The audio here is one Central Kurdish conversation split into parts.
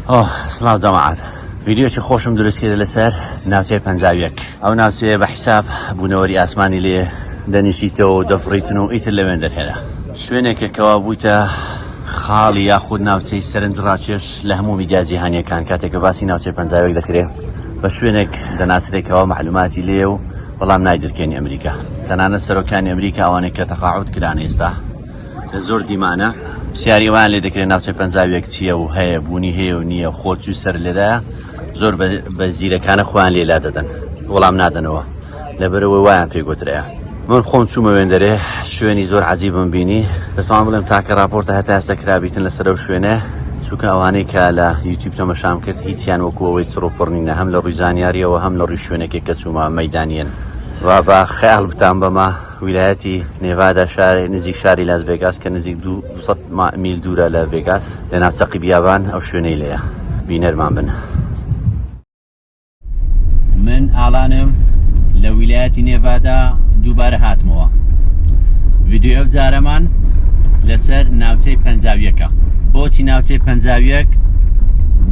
سڵاو جەماعەت ڤیدیۆکی خۆشم دروست کرد لەسەر ناوچەی پەنجاویەک ئەو ناوچەیە بە حیساب بوونەوەری ئاسمانی لێ دەنیشیتەوە و دەفڕیتن و ئیتر لەوێن دەرهێنا شوێنێکەکەوە بوویتە خاڵی یاخود ناوچەی سەرنج ڕاکێش لە هەموو میدیا جیهانیەکان کاتێککە باسی ناوچەی پەنجاویەک دەکرێت بە شوێنێک دەناسرێکەوە معلوماتی لێ و بەڵام نایدرکێنی ئەمریکا تەنانەت سەرۆکانی ئەمریکا ئەوانێک کە تەقاعود کران ئێستا لە زۆر دیمانە پرسیاریوان لێ دەکرێت ناوچەی پەنجاویەک چییە و هەیە بوونی هەیە و نییە خۆچ و سەر لێدایە زۆر بە زیرەکانە خۆیان لێلا دەدەن وەڵام نادەنەوە لەبەرەوەی وایان پێگوترەیە من خۆم چوومە وێندەرێ شوێنی زۆر عەجیبم بینی دەتوانم بڵێم تاکە راپۆرتە هەتا ئێستا کرابیتن لەسەر ئەو شوێنە چونکە ئەوانەی کە لە یوتیوب تەماشام کرد هیچیان وەکوەوەی چڕۆپڕنینە هەم لە ڕووی زانیاریەوە هەم لە ڕووی شوێنێکی کە چوومە مەیدانیەن و بە خەیاڵ بتان بەمە ویلایەتی نێڤادا شاری نزیک شاری لاس ڤێگاس کە نزیک 200 میل دوورە لە ڤێگاس لە ناوچەقی بیابان ئەو شوێنەی لێیە بینەرمان بن. من ئاڵانم لە ویلایەتی نێڤادا دووبارە هاتمەوە ڤیدیۆ ئەو جارەمان لەسەر ناوچەی پەنجاویەکە بۆچی ناوچەی پەنجاویەک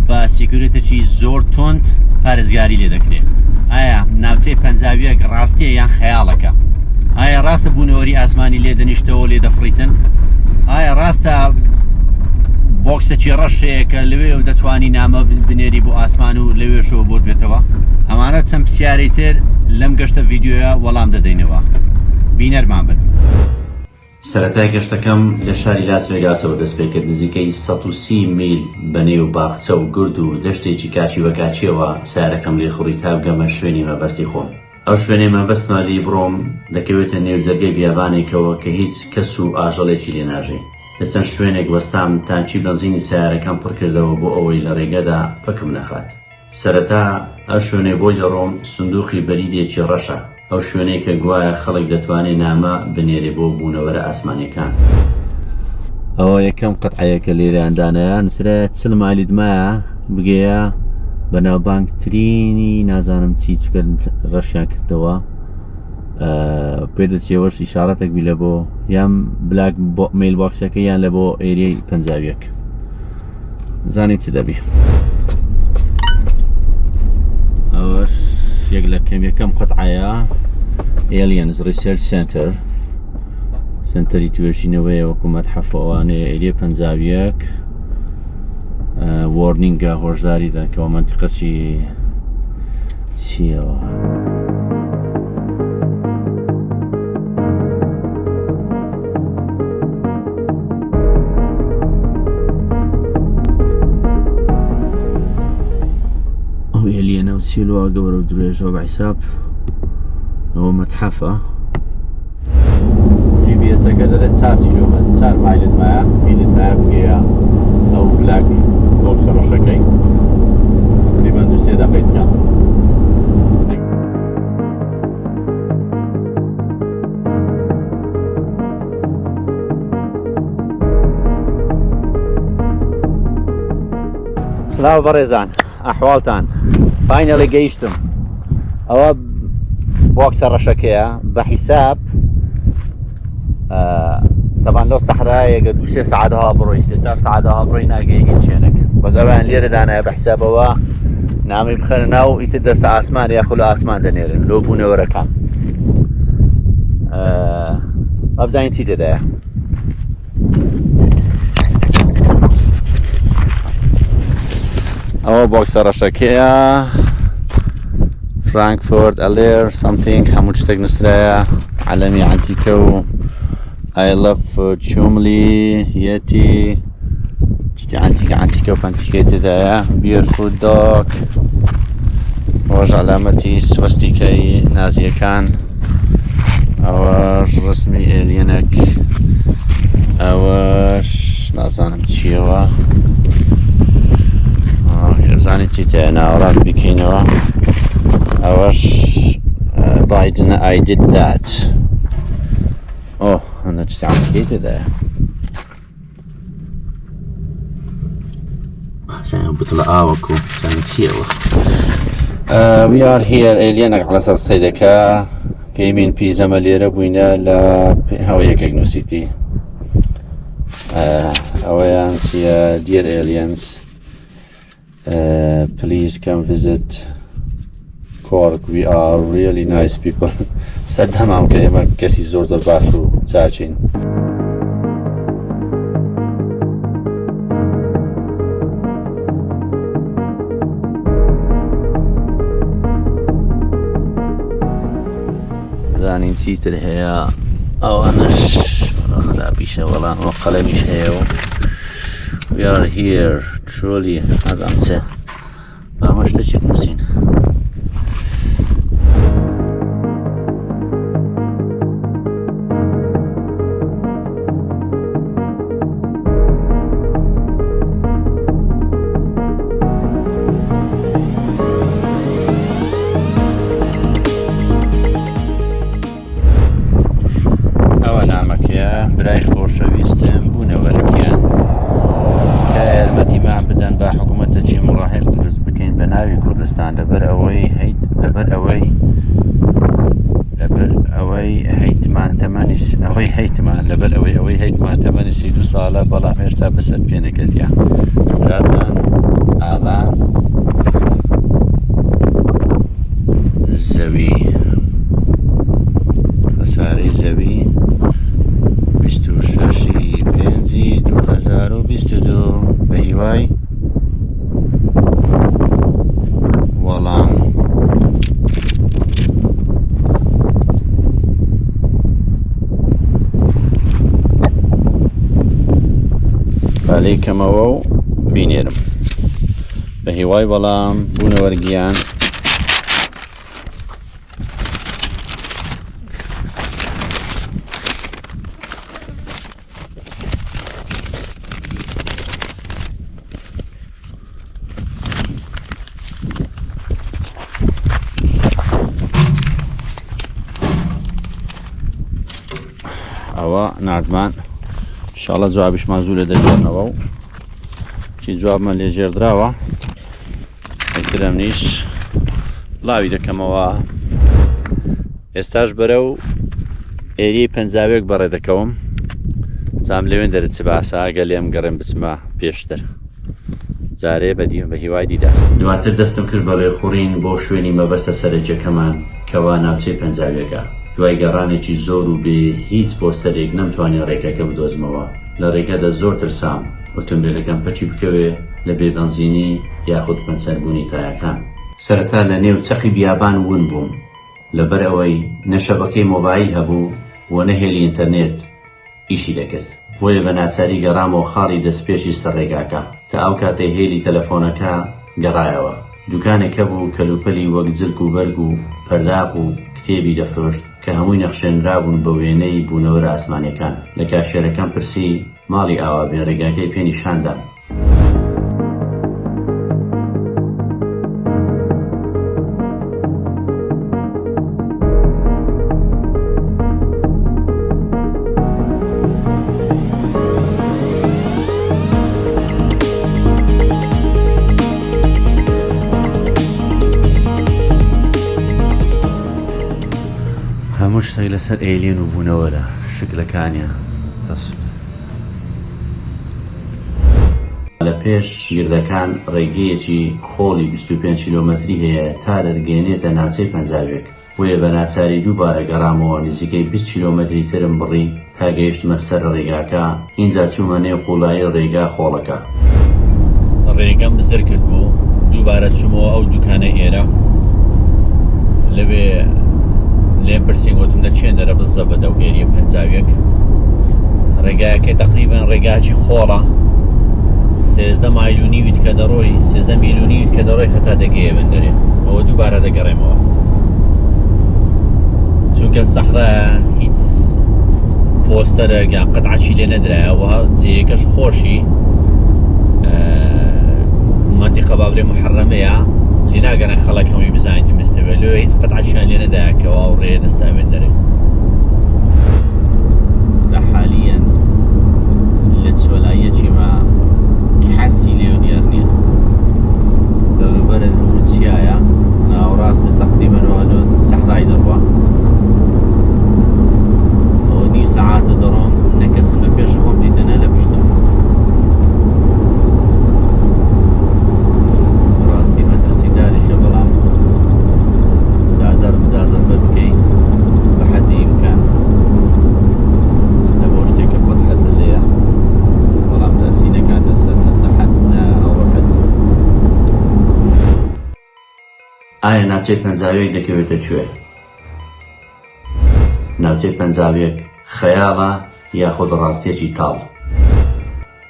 بە سیکورێتێکی زۆر تۆند پارێزگاری لێ دەکرێت ئایا ناوچەی پەنجاویەک ڕاستیە یان خەیاڵەکە ئایا ڕاستە بوونەوەری ئاسمانی لێ دەنیشتەوە لێ دەفڕیتن ئایا ڕاستە بۆکسێکی ڕەشەیە کە لەوێ و دەتوانی نامە بنێری بۆ ئاسمان و لەوێشەوە بۆت بێتەوە ئەمانە چەند پرسیارەی تر لەم گەشتە ڤیدیۆیە وەڵام دەدەینەوە بینەرمان بن. سەرەتای گەشتەکەم لە شاری لاس ڤێگاسەوە دەست پێ کرد نزیکەی 130 میل بەنێو باخچە و گورد و دەشتێکی کاچی وەکاچیەوە سارەکەم لێ خوڕی تا بگەمە شوێنی مەبەستی خۆم ئەو شوێنەی مەبەستمە لێی بڕۆم دەکەوێتە نێو جەرگەی بیابانێکەوە کە هیچ کەس و ئاژەڵێکی لێ ناژێ لە چەند شوێنێک وەستام تانچی بنزینی سیارەکەم پڕ کردەوە بۆ ئەوەی لە ڕێگەدا پەکم نەخات سەرەتا ئەو شوێنەی بۆی دەڕۆم سندوقی بەریدێکی ڕەشە ئەو شوێنەی کە گوایە خەڵک دەتوانێت نامە بنێرێ بۆ بوونەوەرە ئاسمانیەکان ئەوە یەکەم قەتعەیەکە لێرەدانەیە نووسرە چل مالی دمایە بگەیە بەناوبانگترینی نازانم چی چکە ڕەشیان کردەوە پێدەچێوەش ئیشارەتێک بی لە بۆ یان بلاک میل بۆکسەکە یان لە بۆ ئێریای پەنجاویەک زانی چ دەبی ئەوەش یەک لە یەکەم قەتعەیە ئێلیەنز ریسێرچ سنتەر سنتەری توێژینەوەیە وەکو مەتحەفەوانەیە ئێریای پەنجاویەک وارنینگە هۆشداری دەکەوە منتیقەی چیەوە ئەو ئێلیەنە و چیلووە گەورە و درێژەوە بە حیساب ئەوە مەتحەفە GPS-ەکە دەڵێت 4 کیلۆمەتر 4 مایلت مایە بینت مایە بگەیە ئەو بلاک بۆکسە ڕەشەکەی تقریباً 2-3 دەقەیت بکەم سلااو بەڕێزان ئەحواڵتان فاینەڵی گەیشتم ئەوە بۆکسە ڕەشەکەیە بە حیساب طبعا لەو سەحرایەکە 2-3 سەعاتەوە بڕۆی 4 سەعاتەوە بڕۆی ناگەی هیچ شوێنێک بەس ئەویان لێرەدانایە بە حیسابەوە نامی بخەنە ناو ئیتر دەستە ئاسمان یاخود لە ئاسمان دەنێرن لۆ بوونەوەرەکان ئەبزانین چی تێدایە ئەوە بۆکسە ڕەشەکەیە فرانکفورت ئەلێر سامثینگ هەموو شتێک نووسرایە عەلەمی عەنتیکە و I love چوملی یەتی شتی عەنتیکە و پەنتیکەی تێدایە بیرفود دۆک ئەوەش عەلامەتی سوەستیکەی نازیەکان ئەوەش ڕسمی ئێلیەنێک ئەوەش نازانم چیەوە زانی چی تێ ناوەڕاست بکەینەوە ئەوەش بایدن I did that هەنە شتی عەنتیکەی تێدایە زانم بوتڵە ئاوەکو زانی چیەوە we are here ئێلیەنێک لەسەر سەیدەکە کەیمین پیزەمە لێرە بووینە لە هەوەیەکێک نووسیتی ئەوەیان چیە Dear Aliens please come visit Cork. We are really nice people. سەردەمام کە ئێمە کەسی زۆر زۆر باش و چاچین. زانین چیتر هەیە ئەوانش خراپیشە وەڵام ئەو قەلەمیش هەیە و we are here truly ئازام چێ ئامەشتە چێک نووسین برای خۆشەویستم بوونەوەرگیان کە یارمەتیمان بدەن با حکوومەتەکی مڕاهێڵ دروست بکەین بە ناوی کوردستان لەبەر ئەوەی هەیتمان تەمەنی 32 ساڵە بەڵام هێشتا بەسەر پێ نەکەوتیا براتان ئاڵان زەوی بەسارەی زەوی 26/5/2022 بە هیوای وەڵام پالەیکەمەوە و بینێرم بە هیوای وەڵام بوونەوەرگیان ئەوە نردمان ئینشاڵڵا جوابیشمان زوو لە دەگەڕنەوە و چی جوابمان لێژێردراوە ئەیترم نیش لاوی دەکەمەوە ئێستاش بەرە و ئێریەی پەنجاوێک بەڕێ دەکەوم زام لەوێن دەرت چ باسە ئەگە لێم گەڕێم بچمە پێشتر جارێ بە هیوای دیدار دواتر دەستم کرد بە لێخوڕین بۆ شوێنی مەبەستە سەرەکیەکەمان کەوا ناوچەی پەنجاوێکە دوای گەڕانێکی زۆر و بێ هیچ پۆستەرێک نەمتوانێت ڕێگەکە بدۆزمەوە لە ڕێگەدا زۆر ترسام ئۆتۆمبیلەکەم پەچی بکەوێ لە بێبەنزینی یاخود پەنچەربوونی تایەکان سەرەتا لە نێو چەقی بیابان ون بووم لەبەر ئەوەی نەشەبەکەی مۆبایل هەبوو و نەهێلی ئینتەرنێت ئیشی دەکرد بۆیە بە ناچاری گەڕامەوە خاڵی دەستپێشی سەر ڕێگاکە تا ئەو کاتەی هێلی تەلەفۆنەکە گەڕایەوە دوکانێکە بوو کەلوپەلی وەک جلک و بەرگ و پەرداق و کتێبی دەفرۆشت کە هەمووی نەخشێنرابوون بە وێنەی بوونەوەرە ئاسمانیەکان لە کاشێرەکەم پرسی ماڵی ئاوا بێ ڕێگاکەی پێ نیشاندام هەموو شتێک لەسەر ئێلین و بوونەوەرە شکلەکانیە لە پێش گردەکان ڕێگەیەکی خۆڵی 25 کیلۆمەتری هەیە تا دەرگێنێتە ناوچەی پەنجاوێک وێ بە ناچاری دووبارە گەڕامەوە نزیکەی 20 کیلۆمەتری ترم بڕی تا گەیشتمە سەر ڕێگاکە اینجا چوومە نێو قوڵایی ڕێگا خۆڵەکە ڕێگەم بزر کرد بوو دووبارە چوومەوە ئەو دوکانە ئێرە لەوێ لێم پرسیین گوتم دەچێن دەرە بزە بە دەو ئێریە پەنجاوێک ڕێگایەکە تەقریبەن ڕێگاچی خۆڵە 13 مایل و نیوت کە دەڕۆی 13 میل و نیوت کە دەڕۆی هەتا دەگەیە من دەرێ ئەوە دووبارە دەگەڕێمەوە چونکە سەحرایە هیچ پۆستەرە یان قەتعەچی لێ نەدرایەوە جێیەکەش خۆشی مەنتیقە بابرێ محەرەمەیە لێ ناگەڕێن خەڵک هەمووی بزانیتی مستەوێت لێ هیچ قەتعەچیان لێ نەدایەکەوە و ڕێ دەستاوێن دەرێ ئێستا حالیەن لە چۆلاییەکی ما حەسی لێو دیار نییە دەوروبەرە هەموو چیایە ناوەڕاستە تەقریبەنەوە لە سەحرای دەڕوا ئەوە نیو سەعاتە دەڕۆم نەکەسم لە پێشە خۆم دیتەنە لە پشتم ئایا ناوچەی پەنجاویەک دەکەوێتە کوێ؟ ناوچەی پەنجاویەک خەیاڵە یاخود ڕاستیەکی تاڵ؟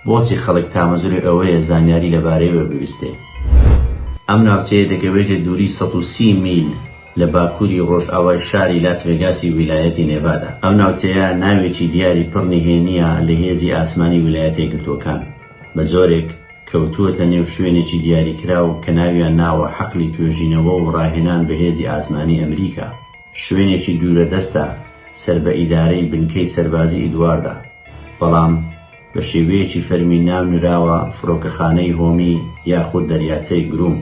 بۆچی خەڵک تامەزوری ئەوەیە زانیاری لەبارەی وە ببیستێ؟ ئەم ناوچەیە دەکەوێتە دووری 130 میل لە باکووری ڕۆژئاوای شاری لاس ڤێگاسی ویلایەتی نێڤادا. ئەم ناوچەیە ناوێکی دیاری پڕ نهێنیە لە هێزی ئاسمانی ویلایەتە یەکگرتووەکان، بە زۆرێک کەوتووەتە نێو شوێنێکی دیاریکراو کە ناویان ناوە حەقلی توێژینەوە و ڕاهێنان بە هێزی ئاسمانی ئەمریکا. شوێنێکی دوورەدەستە سەر بە ئیدارەی بنکەی سەربازی ئیدواردا، بەڵام بە شێوەیەکی فەرمی ناو نراوە فڕۆکەخانەی هۆمی یاخود دەریاچەی گروم.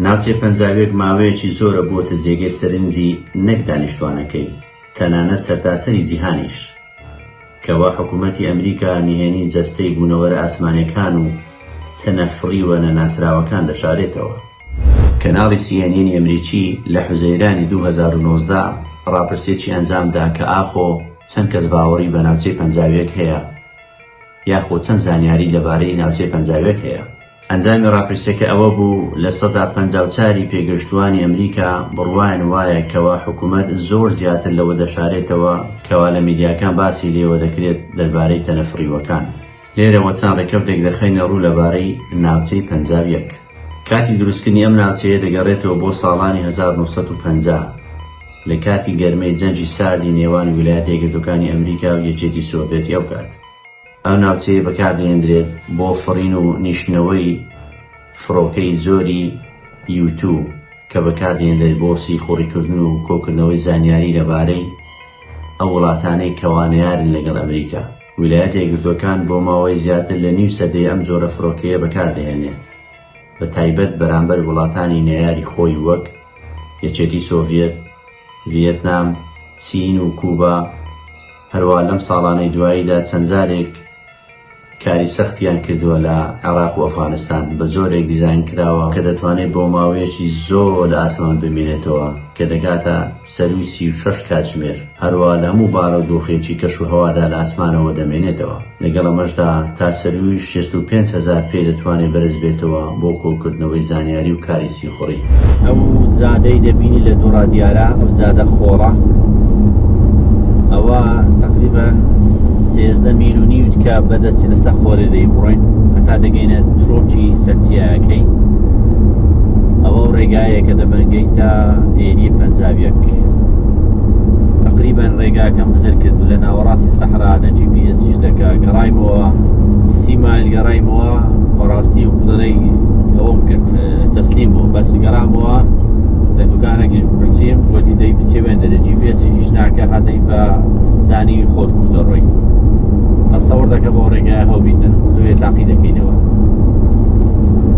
ناوچەی پەنجاویەک ماوەیەکی زۆرە بووەتە جێگەی سەرنجی نەک دانیشتوانەکەی، تەنانەت سەرتاسەری جیهانیش، کەوا حکوومەتی ئەمریکا نهێنی جەستەی بوونەوەرە ئاسمانیەکان و تەنەفڕیوە نەناسراوەکان دەشارێتەوە. کەناڵی سیێنێنی ئەمریکی لە حوزەیرانی 2019 ڕاپرسێکی ئەنجامدا کە ئاخۆ چەند کەس باوەڕی بە ناوچەی پەنجاویەک هەیە یاخۆ چەند زانیاری لەبارەی ناوچەی پەنجاویەک هەیە. ئەنجامی ڕاپرسیەکە ئەوە بوو لە 54 پێگەشتوانی ئەمریکا بڕوایان وایە کەوا حکوومەت زۆر زیاتر لەوە دەشارێتەوە کەوا لە میدیاکان باسی لێوە دەکرێت دەربارەی تەنەفڕیوەکان. لێرەوە چەند ڕێکەوتێک دەخەینە ڕوو لەبارەی ناوچەی پەنجاویەک. کاتی دروستکردنی ئەم ناوچەیە دەگەڕێتەوە بۆ ساڵانی 1950 لە کاتی گەرمەی جەنگی ساردی نێوان ویلایەتە یەکگرتووەکانی ئەمریکا و یەکێتی سۆڤێتی ئەو کات. ئەو ناوچەیە بەکاردێنرێت بۆ فڕین و نیشتنەوەی فڕۆکەی زۆری یوتیوب کە بەکاردێنرێت بۆ سیخۆڕیکردن و کۆکردنەوەی زانیاری لەبارەی ئەو وڵاتانەی کەوانەیارن لەگەڵ ئەمریکا. ویلایەتە یەکگرتووەکان بۆ ماوەی زیاتر لە نیو سەدەی ئەم جۆرە فڕۆکەیە بەکاردەهێنێت، بە تایبەت بەرامبەر وڵاتانی نەیاری خۆی وەک یەکێتی سۆڤێت، ڤیەتنام، چین و کوبا. هەروە لەم ساڵانەی دواییدا چەند جارێک کاری سەختیان کردووە لە عێراق و ئەفغانستان بە جۆرێک دیزاین کراوە کە دەتوانێت بۆ ماوەیەکی زۆر لە ئاسمان ببینێتەوە کە دەگاتە سەروی 36 کاتژمێر. هەروە لە هەموو باڵە و دۆخێکی کەش و هەوادا لە ئاسمانەوە دەمێنێتەوە. لەگەڵ ئەمەشدا تا سەروی 65,000 پێ دەتوانێت بەرز بێتەوە بۆ کۆکردنەوەی زانیاری و کاری سیخۆڕی. ئەو جادەی دەبینی لە دووڕا دیارە، ئەو جادە خۆڵە، ئەوە تقریبان 13 میل و نیو کە بەدەچی لەسەر خۆرێ دەیبڕۆین هەتا دەگەینە ترۆکی سەرچیایەکەی. ئەوە ڕێگایە کە دەبەنگەی تا ئێریە پەنجاویەک. تقریبان ڕێگاکەم بزر کردو لە ناوەڕاستی سەحرا لە GPS دەکا گەڕایمەوە 30 مایل گەڕایمەوە بەڕاستی و دەڵێی ئەوەم کرد تەسلیم بوو، بەس گەڕامەوە لە دوکانێکی پرسیم گوتی دەی بچێوێنە لە GPS هیچ ناکە هەدەی بە زانی خۆت کوو دەڕۆی. تەسەوڕ دەکە بۆ ڕێگای هەوبیتن لێ تاقی دەکەینەوە.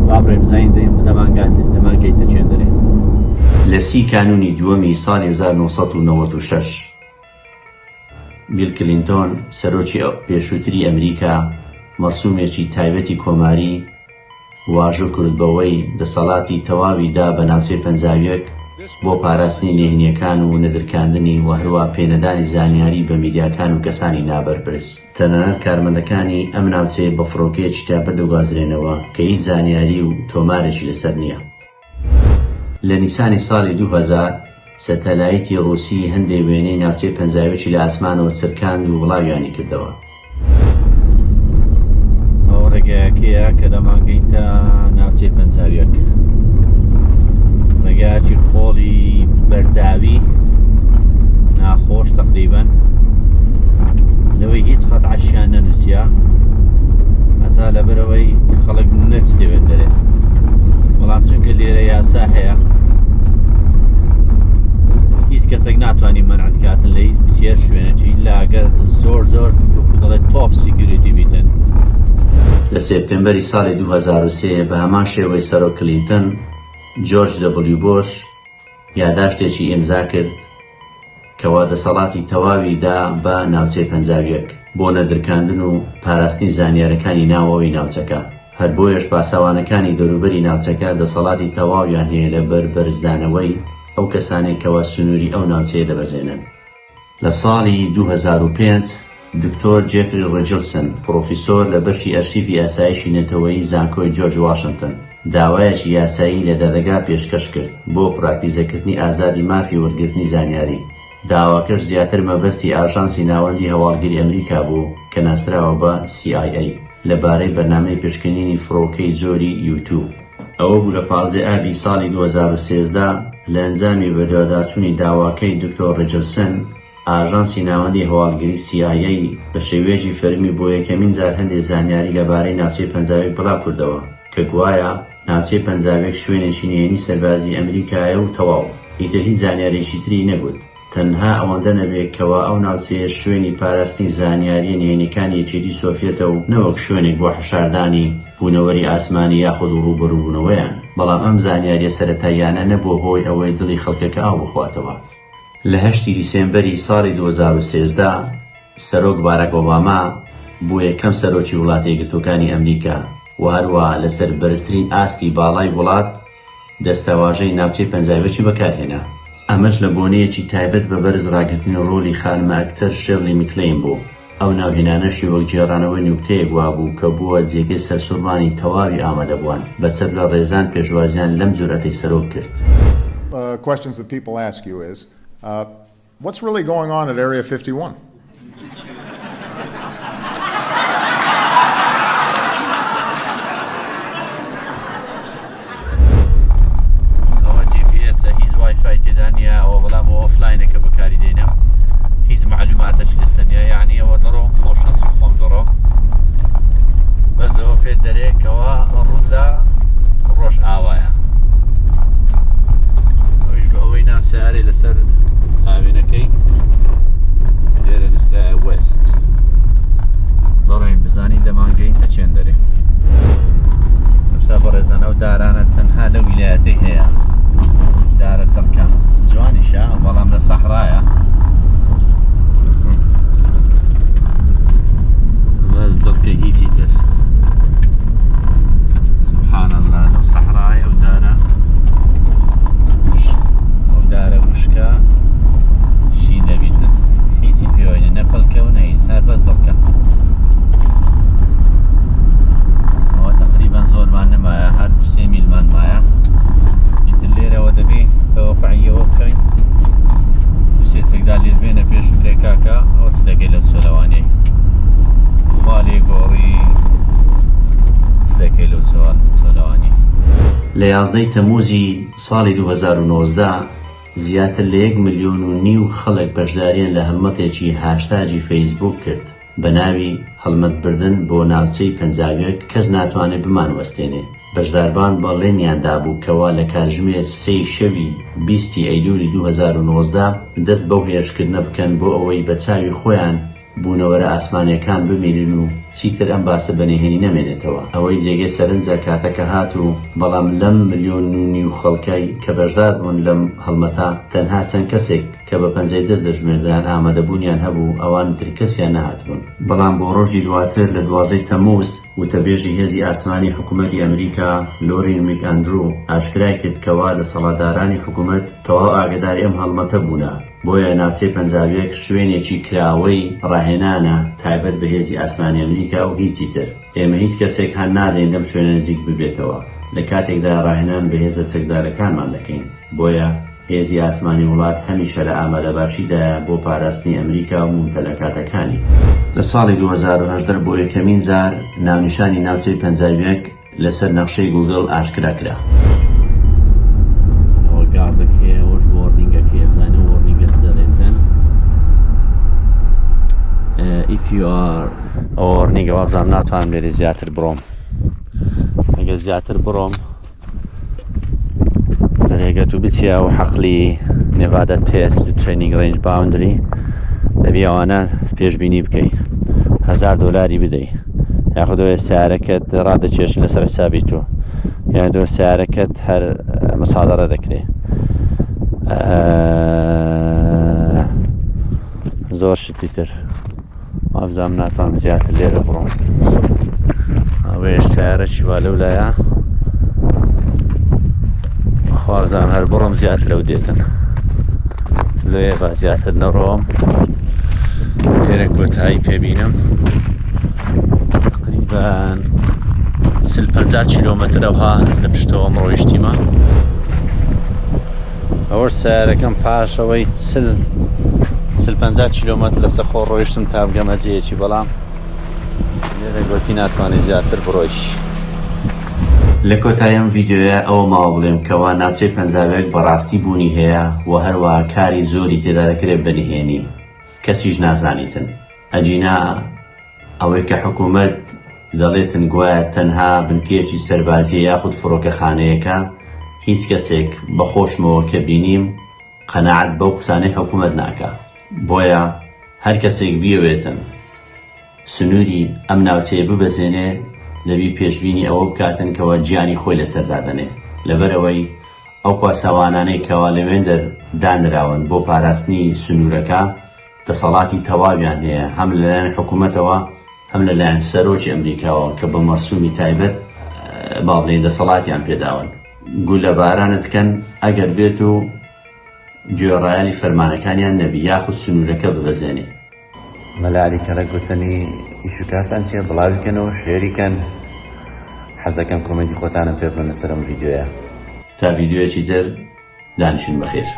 با بڕێم زین دەمانگەیتە چێندەرێ. لە 30 کانونی دووەمی ساڵی 1996 بیل کلینتۆن سەرۆکی پێشووتری ئەمریکا مەرسومێکی تایبەتی کۆماری واژۆ کرد بەوەی دەسەڵاتی تەواویدا بە ناوچەی پەنجاویەک بۆ پاراستنی نهێنیەکان و نەدرکاندنی و هەروە پێنەدانی زانیاری بە میدیاکان و کەسانی نابەرپرس. تەنانەت کارمەندەکانی ئەم ناوچەیە بە فڕۆکەیەکی تاپە دەگوازرێنەوە کە هیچ زانیاری و تۆمارێکی لەسەر نییە. لە نیسانی ساڵی 2000 سەتەلایتی ڕووسی هەندێک وێنەی ناوچەی پەنجاویەکی لە ئاسمانەوە چرکاند و وڵاویانی کردەوە. ئەو ڕێگایەکەیە کە دەمانگەیتە ناوچەی پەنجاویەک. ڕێگایەکی خۆڵی بەرداوی ناخۆش تقریبان لەوەی هیچ قەت عەشیان نەنووسیە هەتا لەبەرەوەی خەڵک نەچتێوێت دەرێت. بەڵام چونکە لێرە یاسا هەیە هیچ کەسێک ناتوانانی مەنعت کاتن لە هیچ بسیار شوێنەکی لاگەر زۆر دەڵێت تۆپ سیکیوریتی بیتن. لە سێپتێمبەری ساڵی 2003 بە هەمان شێوەی سەرۆک کلینتن جۆرج دەبلیو بۆش یاداشتێکی ئیمزا کرد کەوا دەسەڵاتی تەواویدا بە ناوچەی پەنجاویەک بۆ نەدرکاندن و پاراستنی زانیارەکانی ناوەوەی ناوچەکە. هەر بۆیەش پاسەوانەکانی دەوروبەری ناوچەکە دەسەڵاتی تەواویان هەیە لەبەر بەرزدانەوەی ئەو کەسانێک کەوا سنووری ئەو ناوچەیە دەبەزێنن. لە ساڵی 2005 دکتۆر جێفری ڕێجلسن پرۆفیسۆر لە بەشی ئەرشیڤی ئاسایشی نەتەوەیی زانکۆی جۆرج واشنگتن داوایەکی یاسایی لە دادگا پێشکەش کرد بۆ پراکتیزەکردنی ئازادی مافی وەرگرتنی زانیاری. داواکەش زیاتر مەبەستی ئاژانسی ناوەندی هەواڵگیری ئەمریکا بوو کە ناسراوە بە CIA لەبارەی بەرنامەی پشکنینی فڕۆکەی جۆری یوتیوب. ئەوە بوو لە 15 ئابی ساڵی 2013 لە ئەنجامی بەدواداچوونی داواکەی دکتۆر ڕیچاردسن ئاژانسی ناوەندی هەواڵگیری CIA بە شێوەیەکی فەرمی بۆ یەکەمین جار هەندێک زانیاری لەبارەی ناوچەی پەنجابێک بڵاو کردەوە کە گوایە ناوچەی پەنجابێک شوێنێکی نهێنی سەربازی ئەمریکایە و تەواو. ئیتر هیچ زانیارێکی تری نەبوت تەنها ئەوەندە نەبێت کەوا ئەو ناوچەیە شوێنی پاراستنی زانیاریە نهێنیەکانی یەکێتی سۆڤیەتە و نەوەک شوێنێک بۆ حەشاردانی بوونەوەری ئاسمانی یاخود ڕووبەڕووبوونەوەیان. بەڵام ئەم زانیاریە سەرەتاییانە نەبووە هۆی ئەوەی دڵی خەڵکەکە ئاو بخواتەوە. لە 8 دیسێمبەری ساڵی 2013 سەرۆک باراک ئۆباما بوو یەکەم سەرۆکی وڵاتە یەکگرتووەکانی ئەمریکا و هەروەها لەسەر بەرزترین ئاستی باڵای وڵات دەستەواژەی ناوچەی پەنجابێکی بەکارهێنا. ئەمەش لە بۆنەیەکی تایبەت بە بەرز ڕاگرتنی ڕۆلی خانمە ئەکتەر شێرلی مکلین بوو. ئەو ناوهێنانەشی وەک جێڕانەوەی نوکتەیەک وا بوو کە بووە جێگەی سەرسوڕمانی تەواوی ئامادەبووان بەچەپ لە ڕێزان پێشوازیان لەم جورەتەی سەرۆک کرد. Questions that people ask you is, what's really going on at Area 51? وايفاي تدانيا او بلام اوفلاين كبكاري دينا هيز معلوماتك لسنيا يعني ودرو خوش نصفهم درو بس هو في الدري كوا الرولا روش آوايا ويجب اوينا ساري لسر آوينكي دير نسلا ويست دورين بزاني دمانجين تچين داري نفسا برزان او دارانا تنها لولاياتي هي دار الدركة جوانشة والله من الصحراء بس دركة هيتيتر سبحان الله لو صحراء أو دارة وشكا شي نبيتر هيتي بيوين نبل كونيت هاي بس دركة هو تقريبا زور ما نمايا هاد 3 ميل ما نمايا الليرة ودبي توقعية وكاين وسيتك دالي بين بيش بريكاكا او تلاقي له سولواني خالي قوري تلاقي له سولواني لە 11 تەمووزی ساڵی 2019 زیاتر لە 1.5 ملیۆن خەڵک بەشداریان لە هەڵمەتێکی هاشتاجی فەیسبوک کرد بە ناوی هەڵمەتبردن بۆ ناوچەی پەنجابێک کەس ناتوانێت بمانوەستێنێ. بەشداربان بەڵێنیاندا بوو کەوا لە کاتژمێر 3 شەوی 20 ئەیلولی 2019 دەست بەو هێرشکردنە بکەن بۆ ئەوەی بە چاوی خۆیان بوونەوەرە ئاسمانیەکان بمیرن و چیتر ئەم باسە بەنهێنی نەمێنێتەوە. ئەوەی جێگەی سەرنجە کاتەکە هات و بەڵام لەم 1.5 ملیۆن خەڵکەی کە بەشدار بوون لەم هەڵمەتە تەنها چەند کەسێک کە بە پەنجەی دەست دەژمێردیان ئامادەبوونیان هەبوو ئەوان تر کەسیان نەهاتبوون. بەڵام بۆ ڕۆژی دواتر لە 12 تەمووز وتەبێژی هێزی ئاسمانی حکوومەتی ئەمریکا لۆرین مکئاندرو ئاشکرای کرد کەوا لە سەڵاتدارانی حکوومەت تەواو ئاگداری ئەم هەڵمەتە بوونە بۆیە ناوچەی پەنجابێک شوێنێکی کراوەی ڕاهێنانە تایبەت بە هێزی ئاسمانی ئەمریکا و هیچی تر. ئێمە هیچ کەسێک هەر نادەین لەم شوێنە نزیک ببێتەوە لە کاتێکدا ڕاهێنان بە هێزە چەکدارەکانمان دەکەین. بۆیە هێزی ئاسمانی وڵات هەمیشە لە ئامادەباشیدایە بۆ پاراستنی ئەمریکا و ممتەلەکاتەکانی. لە ساڵی 2018 بۆ یەکەمین جار ناونیشانی ناوچەی پەنجابێک لەسەر نەخشەی گوگڵ ئاشکرا کرا. If you are or nigga وابزام ناتوانم لێرە زیاتر بڕۆم ئەگەر زیاتر بڕۆم لەرێگەت و بچیە و حەقلی نێڤادە تێست ترێنینگ ڕێنج باوندری دەبی ئەوانە پێشبینی بکەی $1000 بدەی یاخودەوە سیارەکەت ڕادەکێشن لەسەر حسابی تۆ یاخودەوە سیارەکەت هەر مەسادەڕە دەکرێت زۆر شتی تر وابزام ناتوانم زیاتر لێرە بڕۆم ئەوەیە سیارەکی وا لەولایە خوازان هەر بڕۆم زیاتر لەو دێتن لێ با زیاتر نەڕۆم لێرە کۆتایی پێبینم تقریبان 40-50 50 کیلۆمەتر ئەوها لە پشتەوە ڕۆیشتیمە. ئەوە سیارەکەم پاشەوەی 50 کیلۆمەتر لەسەر خۆ ڕۆیشتم تا بگەمە جێیەکی، بەڵام لێرە گوتی ناتوانێت زیاتر بڕۆیش. لە کۆتاییەم ڤیدیۆیە ئەوە ماوە بڵێم کەوا ناوچەی پەنجابێک بەڕاستی بوونی هەیە و هەروەها کاری زۆری تێدا دەکرێت بەنهێنی، کەسیش نازانیتن. ئەجینا ئەوەی کە حکوومەت دەڵێتن گوایە تەنها بنکەیەکی سەربازیە یاخود فڕۆکەخانەیەەکە، هیچ کەسێک بەخۆشمەوە کە بینیم قەناعەت بەو قسانەی حکوومەت ناکە. بۆیە هەر کەسێک بیەوێتن سنووری ئەم ناوچەیە ببەزێنێ دەبی پێشبینی ئەوە بکاتن کەەوە گیانی خۆی لەسەردادەنێ، لەبەرەوەی ئەو پاسەوانانەی کەوا لەوێن دانراون بۆ پاراستنی سنوورەکە دەسەڵاتی تەواویان هەیە، هەم لەلایەن حکوومەتەوە هەم لەلایەن سەرۆکی ئەمریکاوە کە بە مەرسومی تایبەت با بڵێن دەسەڵاتیان پێداون. گول لە بارانت کەن ئەگەر بێت و گوێڕایەلی فەرمانەکانیان نەبی یاخود سنوورەکە ببەزێنێ. مەلالی کەڕە گوتنی ئیش و کارتان چیە بڵاویکەنەوە شێریکەن. حەزەکەم کۆمنتی خۆتانم پێ بڵێن لەسەر ئەم ڤیدیۆیە. تا ڤیدیۆیەکی تر دانیشن بەخێر.